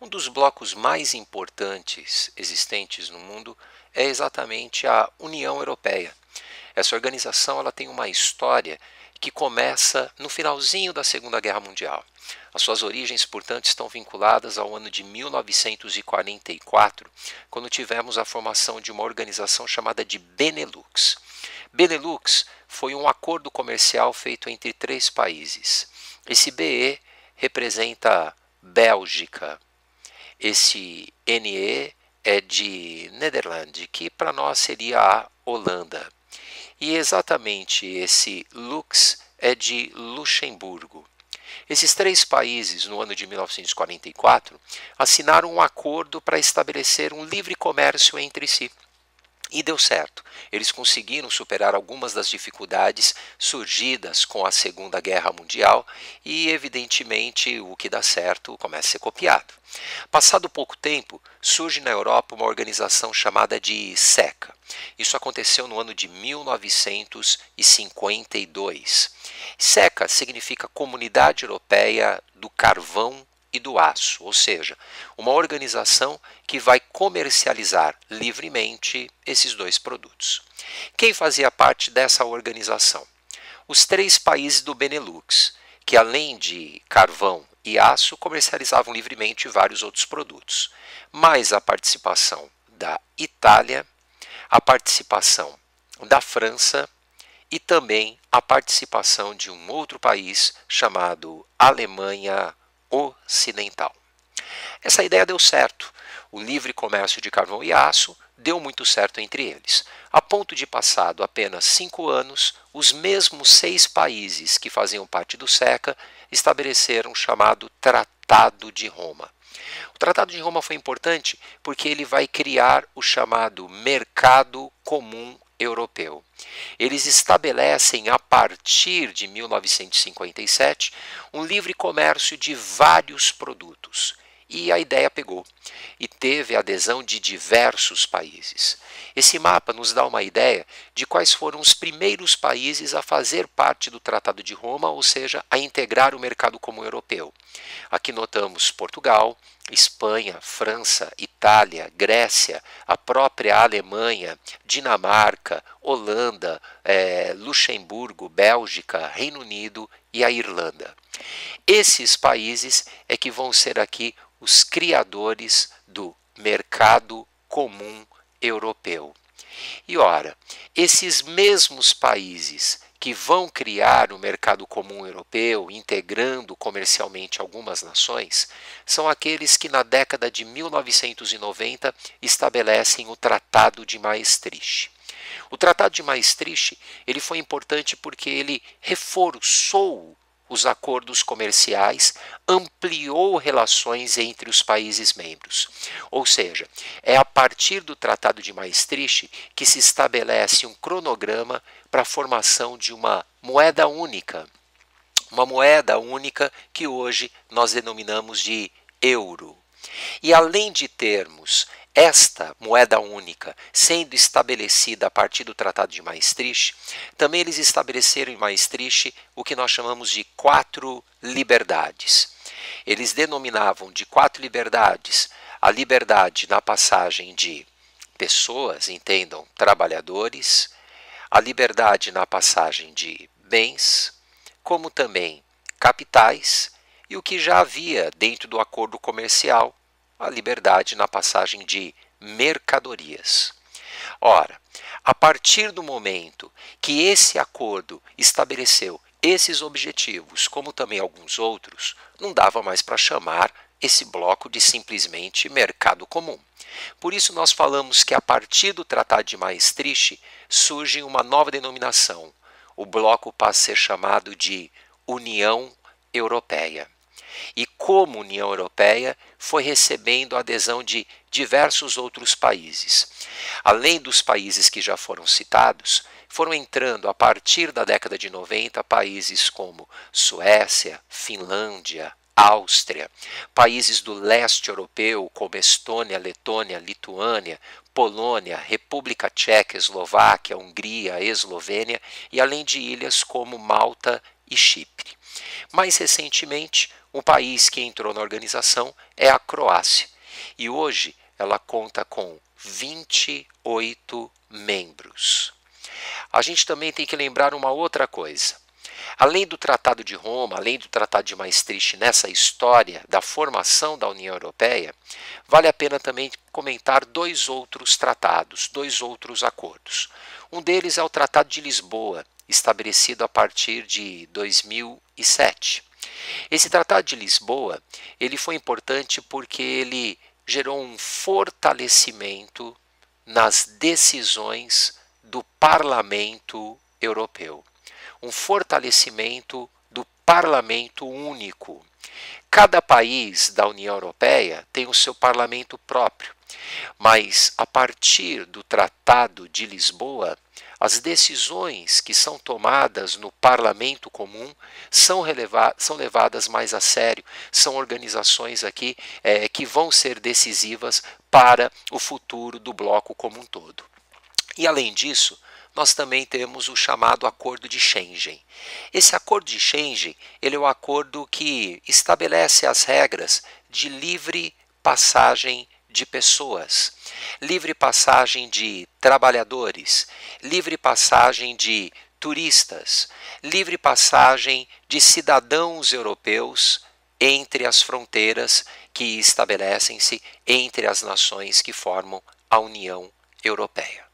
Um dos blocos mais importantes existentes no mundo é exatamente a União Europeia. Essa organização ela tem uma história que começa no finalzinho da Segunda Guerra Mundial. As suas origens, portanto, estão vinculadas ao ano de 1944, quando tivemos a formação de uma organização chamada de Benelux. Benelux foi um acordo comercial feito entre 3 países. Esse BE representa Bélgica. Esse NE é de Nederland, que para nós seria a Holanda. E exatamente esse Lux é de Luxemburgo. Esses 3 países, no ano de 1944, assinaram um acordo para estabelecer um livre comércio entre si. E deu certo. Eles conseguiram superar algumas das dificuldades surgidas com a Segunda Guerra Mundial e, evidentemente, o que dá certo começa a ser copiado. Passado pouco tempo, surge na Europa uma organização chamada de SECA. Isso aconteceu no ano de 1952. SECA significa Comunidade Europeia do Carvão e do Aço, ou seja, uma organização que vai comercializar livremente esses 2 produtos. Quem fazia parte dessa organização? Os 3 países do Benelux, que além de carvão e aço, comercializavam livremente vários outros produtos, mais a participação da Itália, a participação da França e também a participação de um outro país chamado Alemanha Ocidental. Essa ideia deu certo. O livre comércio de carvão e aço deu muito certo entre eles, a ponto de, passado apenas 5 anos, os mesmos 6 países que faziam parte do SECA estabeleceram o chamado Tratado de Roma. O Tratado de Roma foi importante porque ele vai criar o chamado Mercado Comum Europeu. Eles estabelecem, a partir de 1957, um livre comércio de vários produtos. E a ideia pegou e teve a adesão de diversos países. Esse mapa nos dá uma ideia de quais foram os primeiros países a fazer parte do Tratado de Roma, ou seja, a integrar o mercado comum europeu. Aqui notamos Portugal, Espanha, França, Itália, Grécia, a própria Alemanha, Dinamarca, Holanda, Luxemburgo, Bélgica, Reino Unido e a Irlanda. Esses países é que vão ser aqui os criadores do mercado comum europeu. E ora, esses mesmos países que vão criar o mercado comum europeu, integrando comercialmente algumas nações, são aqueles que na década de 1990 estabelecem o Tratado de Maastricht. O Tratado de Maastricht ele foi importante porque ele reforçou os acordos comerciais, ampliou relações entre os países membros. Ou seja, é a partir do Tratado de Maastricht que se estabelece um cronograma para a formação de uma moeda única. Uma moeda única que hoje nós denominamos de euro. E além de termos esta moeda única sendo estabelecida a partir do Tratado de Maastricht, também eles estabeleceram em Maastricht o que nós chamamos de 4 liberdades. Eles denominavam de 4 liberdades a liberdade na passagem de pessoas, entendam, trabalhadores, a liberdade na passagem de bens, como também capitais e o que já havia dentro do acordo comercial, a liberdade na passagem de mercadorias. Ora, a partir do momento que esse acordo estabeleceu esses objetivos, como também alguns outros, não dava mais para chamar esse bloco de simplesmente mercado comum. Por isso nós falamos que a partir do Tratado de Maastricht surge uma nova denominação. O bloco passa a ser chamado de União Europeia. E como União Europeia foi recebendo a adesão de diversos outros países. Além dos países que já foram citados, foram entrando a partir da década de 90 países como Suécia, Finlândia, Áustria, países do leste europeu como Estônia, Letônia, Lituânia, Polônia, República Tcheca, Eslováquia, Hungria, Eslovênia e além de ilhas como Malta e Chipre. Mais recentemente, O país que entrou na organização é a Croácia. E hoje ela conta com 28 membros. A gente também tem que lembrar uma outra coisa. Além do Tratado de Roma, além do Tratado de Maastricht nessa história da formação da União Europeia, vale a pena também comentar dois outros tratados, dois outros acordos. Um deles é o Tratado de Lisboa, estabelecido a partir de 2007. Esse Tratado de Lisboa, ele foi importante porque ele gerou um fortalecimento nas decisões do Parlamento Europeu. Um fortalecimento do Parlamento Único. Cada país da União Europeia tem o seu parlamento próprio, mas a partir do Tratado de Lisboa, as decisões que são tomadas no Parlamento Comum são levadas mais a sério, são organizações aqui que vão ser decisivas para o futuro do bloco como um todo. E além disso, nós também temos o chamado Acordo de Schengen. Esse Acordo de Schengen, ele é o acordo que estabelece as regras de livre passagem de pessoas, livre passagem de trabalhadores, livre passagem de turistas, livre passagem de cidadãos europeus entre as fronteiras que estabelecem-se entre as nações que formam a União Europeia.